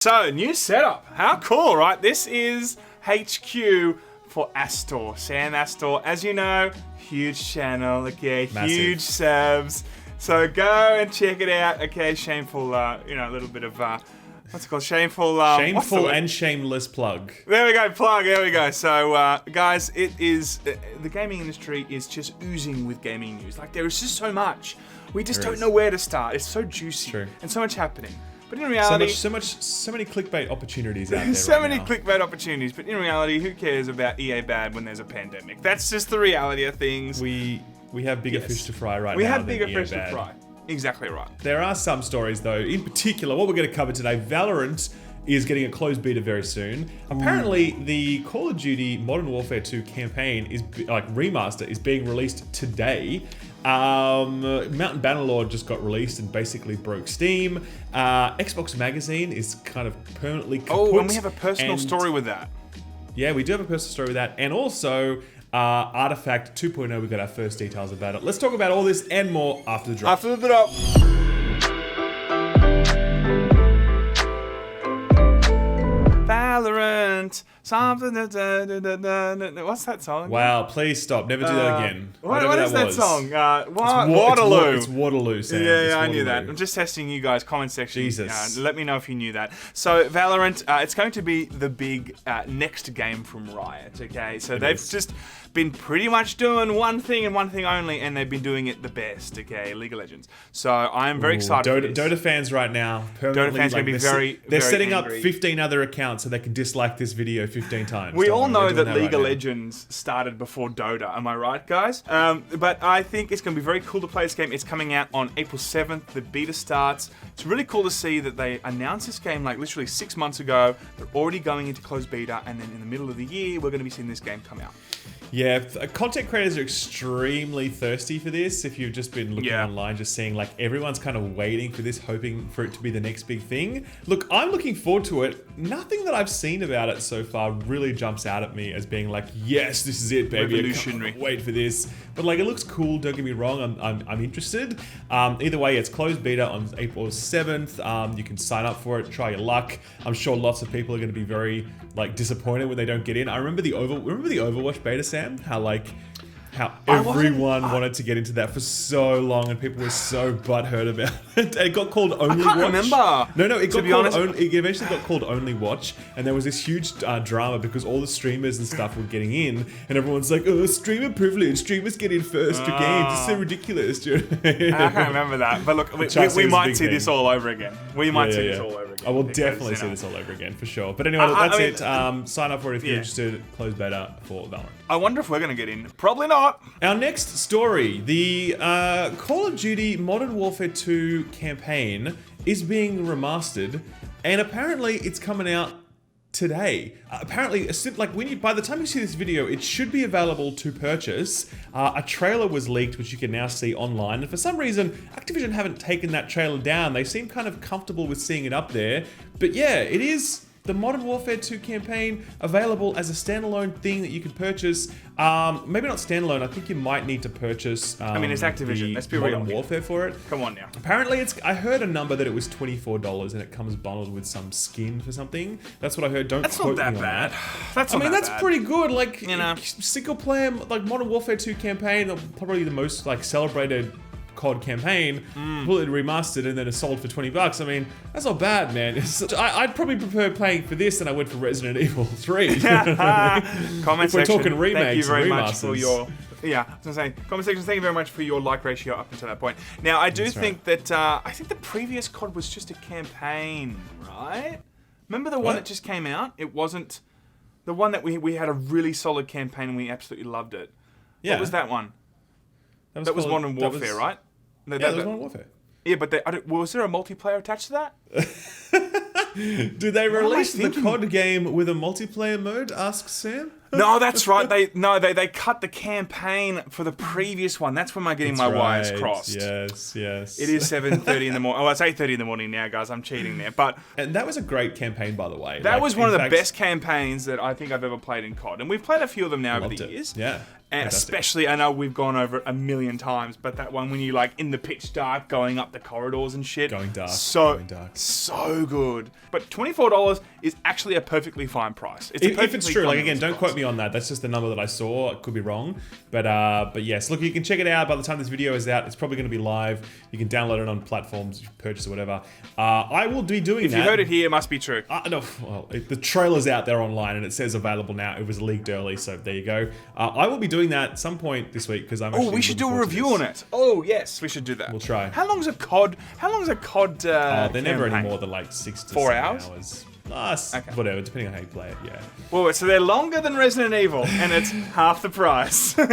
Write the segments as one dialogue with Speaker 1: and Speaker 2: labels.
Speaker 1: So, new setup. How cool, right? This is HQ for Astor. Sam Astor, as you know, huge channel, okay,
Speaker 2: Massive.
Speaker 1: huge subs. So go and check it out. Okay, shameful, a little bit of, what's it called? Shameful,
Speaker 2: Shameful and shameless plug.
Speaker 1: There we go, plug, there we go. So, guys, it is, the gaming industry is just oozing with gaming news. Like, there is just so much. We just don't know where to start. It's so juicy and so much happening. But in reality,
Speaker 2: so many clickbait opportunities out there.
Speaker 1: So many clickbait opportunities, but in reality, who cares about EA bad when there's a pandemic? That's just the reality of things.
Speaker 2: We have bigger fish to fry right now.
Speaker 1: We have bigger
Speaker 2: EA
Speaker 1: fish
Speaker 2: bad.
Speaker 1: to fry. Exactly right.
Speaker 2: There are some stories though. In particular, what we're going to cover today, Valorant is getting a closed beta very soon. Apparently, the Call of Duty Modern Warfare 2 campaign is remaster is being released today. Mountain Bannerlord just got released and basically broke Steam. Xbox Magazine is kind of permanently kaput.
Speaker 1: Oh, and we have a personal story with that.
Speaker 2: Yeah, we do have a personal story with that. And also, Artifact 2.0, we got our first details about it. Let's talk about all this and more after the drop.
Speaker 1: After the drop. Valorant, something. What's that song?
Speaker 2: Wow, please stop. Never do that again.
Speaker 1: What is that song? Waterloo.
Speaker 2: It's Waterloo, Sam.
Speaker 1: Yeah, I knew that. I'm just testing you guys. Comment section.
Speaker 2: Jesus.
Speaker 1: Let me know if you knew that. So, Valorant, it's going to be the big next game from Riot, okay? So they've just been pretty much doing one thing and one thing only, and they've been doing it the best, okay? League of Legends. So I'm very excited for this.
Speaker 2: Dota fans right now,
Speaker 1: Dota fans going to be very
Speaker 2: They're setting
Speaker 1: angry.
Speaker 2: up 15 other accounts so they can dislike this video 15 times.
Speaker 1: We all know that League of Legends started before Dota, am I right, guys? But I think it's going to be very cool to play this game. It's coming out on April 7th. The beta starts. It's really cool to see that they announced this game like literally 6 months ago. They're already going into closed beta, and then in the middle of the year, we're going to be seeing this game come out.
Speaker 2: Yeah, content creators are extremely thirsty for this. If you've just been looking online, just seeing like everyone's kind of waiting for this, hoping for it to be the next big thing. Look, I'm looking forward to it. Nothing that I've seen about it so far really jumps out at me as being like, yes, this is it, baby.
Speaker 1: Revolutionary.
Speaker 2: I can't wait for this. But like, it looks cool. Don't get me wrong. I'm interested. Either way, it's closed beta on April 7th. You can sign up for it, try your luck. I'm sure lots of people are going to be very like disappointed when they don't get in. I remember the Overwatch beta, Sam. How everyone wanted to get into that for so long, and people were so butthurt about it. It got called Only Watch.
Speaker 1: I can't remember.
Speaker 2: No, it got called it eventually got called Only Watch, and there was this huge drama because all the streamers and stuff were getting in, and everyone's like, "Oh, streamer privilege! Streamers get in first to games. It's so ridiculous."
Speaker 1: I can't remember that, but look, we might see this all over again. We might see this all over again.
Speaker 2: I will definitely see this all over again for sure. But anyway, that's it. Sign up for it if you're interested. Closed beta for Valorant.
Speaker 1: I wonder if we're going to get in. Probably not.
Speaker 2: Our next story, the Call of Duty Modern Warfare 2 campaign is being remastered, and apparently it's coming out today. Apparently, like by the time you see this video, it should be available to purchase. A trailer was leaked, which you can now see online, and for some reason, Activision haven't taken that trailer down. They seem kind of comfortable with seeing it up there. But yeah, it is the Modern Warfare 2 campaign available as a standalone thing that you can purchase. Maybe not standalone. I think you might need to purchase.
Speaker 1: I mean, it's Activision. Let's be real.
Speaker 2: Modern Warfare for it.
Speaker 1: Come on now.
Speaker 2: Apparently, I heard a number that it was $24 and it comes bundled with some skin for something. That's what I heard. That's
Speaker 1: not that bad. That's
Speaker 2: pretty good. Like, single player, like Modern Warfare 2 campaign, probably the most like celebrated COD campaign, completely remastered, and then it's sold for $20. I mean, that's not bad, man. I'd probably prefer paying for this than I would for Resident Evil 3.
Speaker 1: Comment
Speaker 2: if we're talking remakes,
Speaker 1: thank you very
Speaker 2: and
Speaker 1: much
Speaker 2: remasters.
Speaker 1: for your. Yeah, I was gonna say, comment section, thank you very much for your like ratio up until that point. Now, I do think that, I think the previous COD was just a campaign, right? Remember the one that just came out? It wasn't the one that we had a really solid campaign and we absolutely loved it. Yeah. What was that one? That was Modern Warfare, right?
Speaker 2: That was Modern Warfare.
Speaker 1: Yeah, but was there a multiplayer attached to that?
Speaker 2: Did they release the COD game with a multiplayer mode? Asks Sam.
Speaker 1: No, that's right. They cut the campaign for the previous one. That's when I'm getting my wires crossed.
Speaker 2: Yes.
Speaker 1: It is 7:30 in the morning. Oh, it's 8:30 in the morning now, guys. I'm cheating there.
Speaker 2: And that was a great campaign, by the way.
Speaker 1: That was one of the best campaigns that I think I've ever played in COD. And we've played a few of them now over the years.
Speaker 2: Yeah.
Speaker 1: And especially, I know we've gone over it a million times, but that one when you like in the pitch dark, going up the corridors and shit.
Speaker 2: Going dark.
Speaker 1: So good. But $24 is actually a perfectly fine price.
Speaker 2: If it's true, like again, don't quote me on that. That's just the number that I saw. It could be wrong, but yes, look, you can check it out. By the time this video is out, it's probably going to be live. You can download it on platforms, purchase or whatever. I will be doing that.
Speaker 1: If you heard it here, it must be true.
Speaker 2: No, well, the trailer's out there online and it says available now. It was leaked early, so there you go. I will be doing that at some point this week because I'm.
Speaker 1: Oh, we should do a review on it. Oh yes, we should do that.
Speaker 2: We'll try.
Speaker 1: How long's a COD?
Speaker 2: They're never any more than like 6 to
Speaker 1: 4
Speaker 2: 7
Speaker 1: hours.
Speaker 2: Okay. Whatever, depending on how you play it, yeah.
Speaker 1: Well, so they're longer than Resident Evil, and it's half the price.
Speaker 2: Ooh,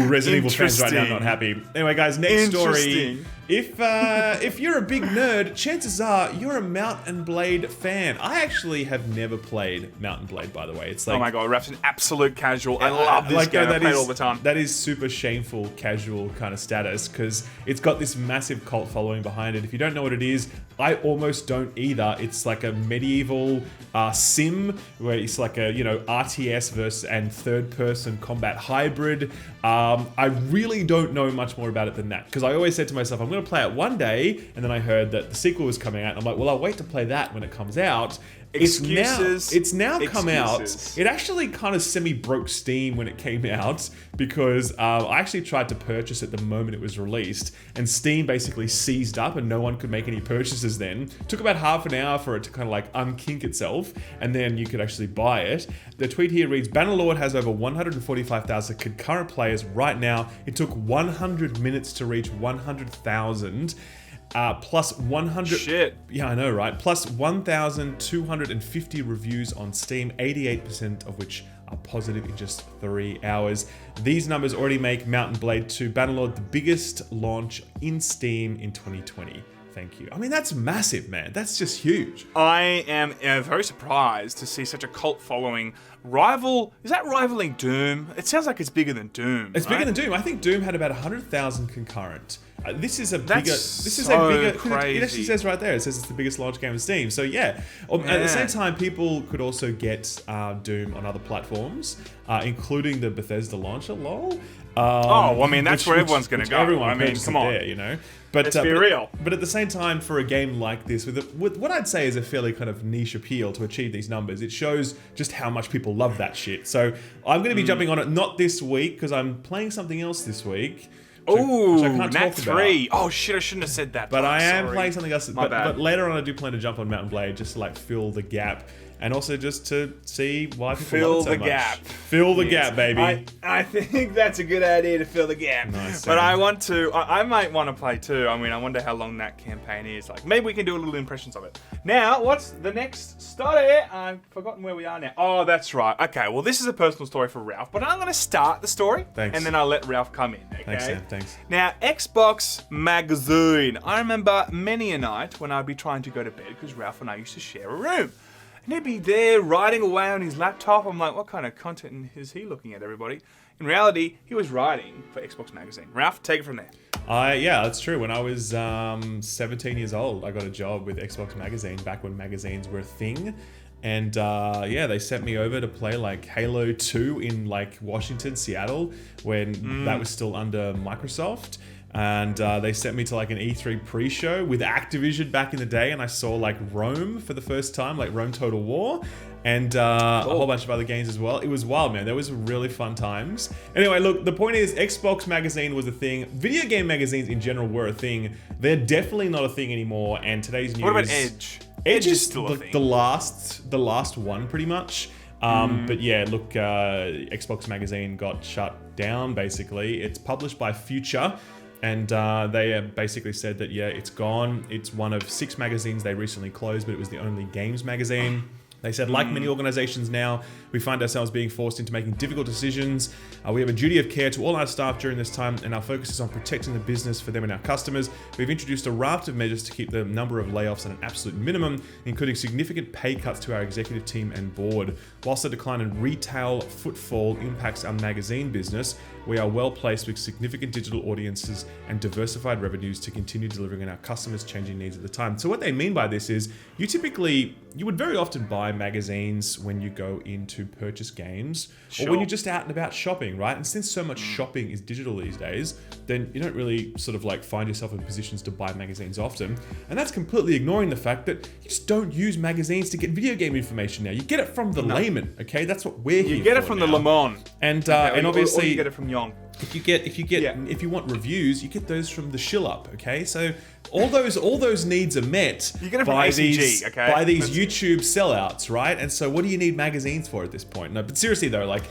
Speaker 2: Resident Evil fans right now not happy. Anyway, guys, next story. If you're a big nerd, chances are you're a Mount and Blade fan. I actually have never played Mount and Blade, by the way. It's like,
Speaker 1: oh my god, Raph's an absolute casual. I love this game. I play it all the time.
Speaker 2: That is super shameful casual kind of status because it's got this massive cult following behind it. If you don't know what it is, I almost don't either. It's like a medieval sim where it's like a RTS versus and third-person combat hybrid. I really don't know much more about it than that because I always said to myself, I'm going to play it one day, and then I heard that the sequel was coming out, and I'm like, well, I'll wait to play that when it comes out. It's now come out. It actually kind of semi-broke Steam when it came out because I actually tried to purchase it the moment it was released, and Steam basically seized up and no one could make any purchases then. Took about half an hour for it to kind of like unkink itself, and then you could actually buy it. The tweet here reads, Bannerlord has over 145,000 concurrent players right now. It took 100 minutes to reach 100,000. Plus 100.
Speaker 1: Shit.
Speaker 2: Yeah, I know, right? Plus 1,250 reviews on Steam, 88% of which are positive in just 3 hours. These numbers already make Mount & Blade 2 Bannerlord the biggest launch in Steam in 2020. Thank you. I mean, that's massive, man. That's just huge.
Speaker 1: I am very surprised to see such a cult following is that rivaling Doom? It sounds like it's bigger than Doom.
Speaker 2: It's bigger than Doom. I think Doom had about 100,000 concurrent. This is a bigger. It actually says right there. It says it's the biggest launch game of Steam. So yeah. At the same time, people could also get Doom on other platforms, including the Bethesda launcher. Lol.
Speaker 1: I mean that's where everyone's going to go.
Speaker 2: Everyone,
Speaker 1: I mean, come on,
Speaker 2: there, But
Speaker 1: let's be real.
Speaker 2: But at the same time, for a game like this, with what I'd say is a fairly kind of niche appeal to achieve these numbers, it shows just how much people love that shit. So I'm going to be jumping on it not this week because I'm playing something else this week.
Speaker 1: Oh, Nat 3. Oh shit, I shouldn't have said that.
Speaker 2: But I am playing something else. But later on, I do plan to jump on Mount & Blade just to like fill the gap. And also just to see why people love it so much. Fill the gap, baby.
Speaker 1: I think that's a good idea to fill the gap.
Speaker 2: Nice,
Speaker 1: but I might want to play too. I mean, I wonder how long that campaign is. Like, maybe we can do a little impressions of it. Now, what's the next story? I've forgotten where we are now. Oh, that's right. Okay, well, this is a personal story for Ralph, but I'm going to start the story.
Speaker 2: Thanks.
Speaker 1: And then I'll let Ralph come in, okay?
Speaker 2: Thanks, Sam. Thanks.
Speaker 1: Now, Xbox Magazine. I remember many a night when I'd be trying to go to bed because Ralph and I used to share a room. And he'd be there writing away on his laptop. I'm like, what kind of content is he looking at, everybody? In reality, he was writing for Xbox Magazine. Ralph, take it from there.
Speaker 2: Yeah, that's true. When I was 17 years old, I got a job with Xbox Magazine back when magazines were a thing. And they sent me over to play like Halo 2 in like Washington, Seattle, when that was still under Microsoft. And they sent me to like an E3 pre-show with Activision back in the day, and I saw like Rome for the first time, like Rome Total War, and a whole bunch of other games as well. It was wild, man. There was really fun times. Anyway, look, the point is Xbox Magazine was a thing. Video game magazines in general were a thing. They're definitely not a thing anymore, and today's news...
Speaker 1: What about Edge?
Speaker 2: Edge is still a thing. The last one, pretty much. But yeah, look, Xbox Magazine got shut down, basically. It's published by Future. And they basically said that, yeah, it's gone. It's one of 6 magazines they recently closed, but it was the only games magazine. They said, like many organizations now, we find ourselves being forced into making difficult decisions. We have a duty of care to all our staff during this time, and our focus is on protecting the business for them and our customers. We've introduced a raft of measures to keep the number of layoffs at an absolute minimum, including significant pay cuts to our executive team and board. Whilst the decline in retail footfall impacts our magazine business, we are well placed with significant digital audiences and diversified revenues to continue delivering on our customers' changing needs at the time. So what they mean by this is, you would very often buy magazines when you go in to purchase games, or when
Speaker 1: Sure.
Speaker 2: you're just out and about shopping, right? And since so much shopping is digital these days, then you don't really sort of like find yourself in positions to buy magazines often. And that's completely ignoring the fact that you just don't use magazines to get video game information now. You get it from the Laymen, okay? That's what we're here for.
Speaker 1: You get it from the Lamon.
Speaker 2: And
Speaker 1: Okay,
Speaker 2: and obviously
Speaker 1: or you get it from Yong.
Speaker 2: if you want reviews, you get those from the Shill Up, okay? So all those needs are met
Speaker 1: You get it from
Speaker 2: by
Speaker 1: ACG,
Speaker 2: these
Speaker 1: okay?
Speaker 2: by these YouTube sellouts, right? And so what do you need magazines for at this point? No, but seriously though, like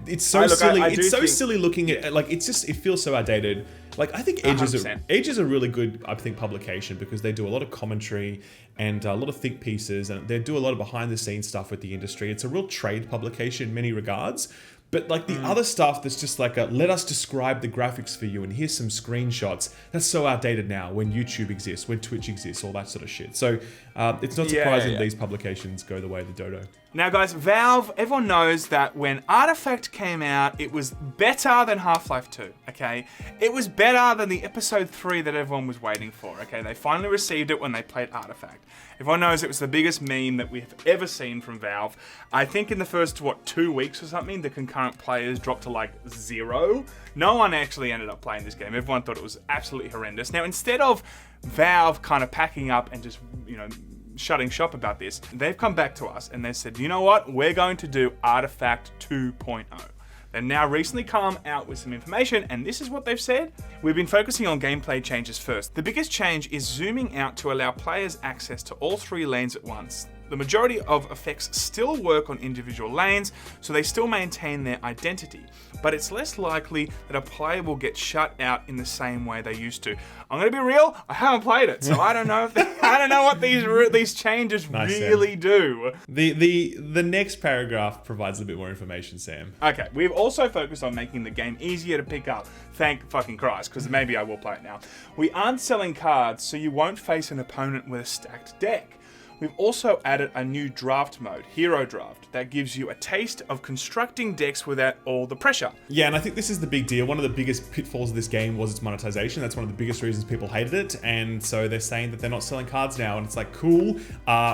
Speaker 2: it's so silly.
Speaker 1: I do
Speaker 2: It's so
Speaker 1: think-
Speaker 2: silly looking at like it feels so outdated. Like I think Edge is
Speaker 1: 100%.
Speaker 2: a really good publication because they do a lot of commentary and a lot of think pieces and they do a lot of behind the scenes stuff with the industry. It's a real trade publication in many regards. But like the other stuff that's just like let us describe the graphics for you and here's some screenshots. That's so outdated now when YouTube exists, when Twitch exists, all that sort of shit. So it's not surprising these publications go the way of the dodo.
Speaker 1: Now guys, Valve, everyone knows that when Artifact came out, it was better than Half-Life 2, okay? It was better than the episode 3 that everyone was waiting for, okay? They finally received it when they played Artifact. Everyone knows it was the biggest meme that we've ever seen from Valve. I think in the first, 2 weeks or something, the concurrent players dropped to like 0. No one actually ended up playing this game. Everyone thought it was absolutely horrendous. Now, instead of Valve kind of packing up and just, shutting shop about this, they've come back to us and they said, you know what, we're going to do Artifact 2.0. They've now recently come out with some information, and this is what they've said. We've been focusing on gameplay changes first. The biggest change is zooming out to allow players access to all 3 lanes at once. The majority of effects still work on individual lanes, so they still maintain their identity. But it's less likely that a player will get shut out in the same way they used to. I'm gonna be real, I haven't played it, so I don't know I don't know what these changes really do.
Speaker 2: The next paragraph provides a bit more information, Sam.
Speaker 1: Okay, we've also focused on making the game easier to pick up. Thank fucking Christ, because maybe I will play it now. We aren't selling cards, so you won't face an opponent with a stacked deck. We've also added a new draft mode, Hero Draft, that gives you a taste of constructing decks without all the pressure.
Speaker 2: Yeah, and I think this is the big deal. One of the biggest pitfalls of this game was its monetization. That's one of the biggest reasons people hated it. And so they're saying that they're not selling cards now. And it's like, cool.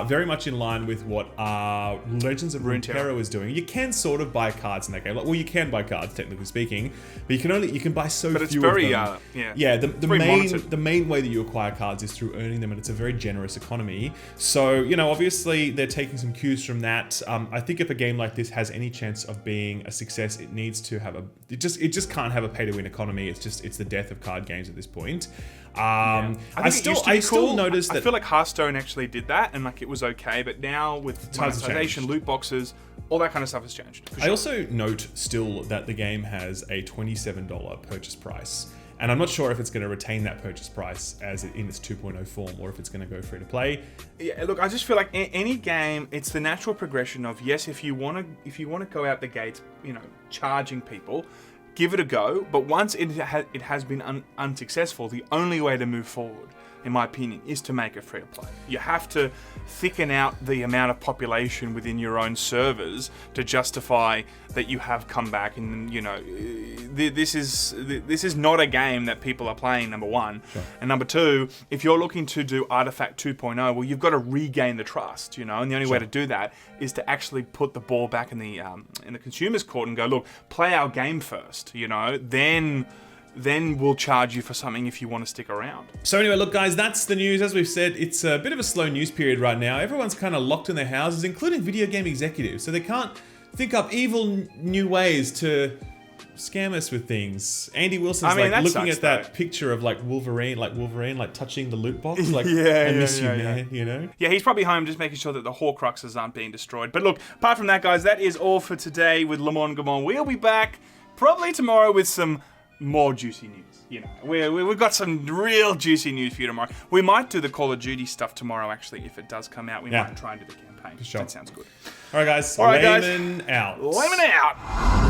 Speaker 2: Very much in line with what Legends of Runeterra is doing. You can sort of buy cards in that game. Like, well, you can buy cards, technically speaking. But you can buy so few of them.
Speaker 1: But it's very,
Speaker 2: Yeah, the main way that you acquire cards is through earning them. And it's a very generous economy. So, obviously they're taking some cues from that. I think if a game like this has any chance of being a success, it needs to have it just can't have a pay-to-win economy. It's the death of card games at this point. I still noticed that
Speaker 1: I feel like Hearthstone actually did that, and like it was okay. But now with monetization, loot boxes, all that kind of stuff has changed.
Speaker 2: I also note still that the game has a $27 purchase price. And I'm not sure if it's going to retain that purchase price as in its 2.0 form, or if it's going to go free to play.
Speaker 1: Yeah, look, I just feel like any game, it's the natural progression of yes, if you want to go out the gates, charging people, give it a go. But once it has been unsuccessful, the only way to move forward, in my opinion, is to make it free to play. You have to thicken out the amount of population within your own servers to justify that you have come back, and this is not a game that people are playing, number one.
Speaker 2: Sure.
Speaker 1: And number two, if you're looking to do Artifact 2.0, well, you've got to regain the trust, and the only way to do that is to actually put the ball back in the consumer's court and go, look, play our game first, then we'll charge you for something if you want to stick around.
Speaker 2: So anyway, look guys, that's the news. As we've said, it's a bit of a slow news period right now. Everyone's kind of locked in their houses, including video game executives. So they can't think up evil new ways to scam us with things. Andy Wilson's looking at that picture of Wolverine touching the loot box. I miss you, man,
Speaker 1: Yeah, he's probably home just making sure that the Horcruxes aren't being destroyed. But look, apart from that, guys, that is all for today with Lamon Gamon. We'll be back probably tomorrow with some more juicy news. We've got some real juicy news for you tomorrow. We might do the Call of Duty stuff tomorrow, actually, if it does come out. We might try and do the campaign.
Speaker 2: For sure.
Speaker 1: That sounds good.
Speaker 2: All right, guys.
Speaker 1: Laymen
Speaker 2: out.
Speaker 1: Laymen out.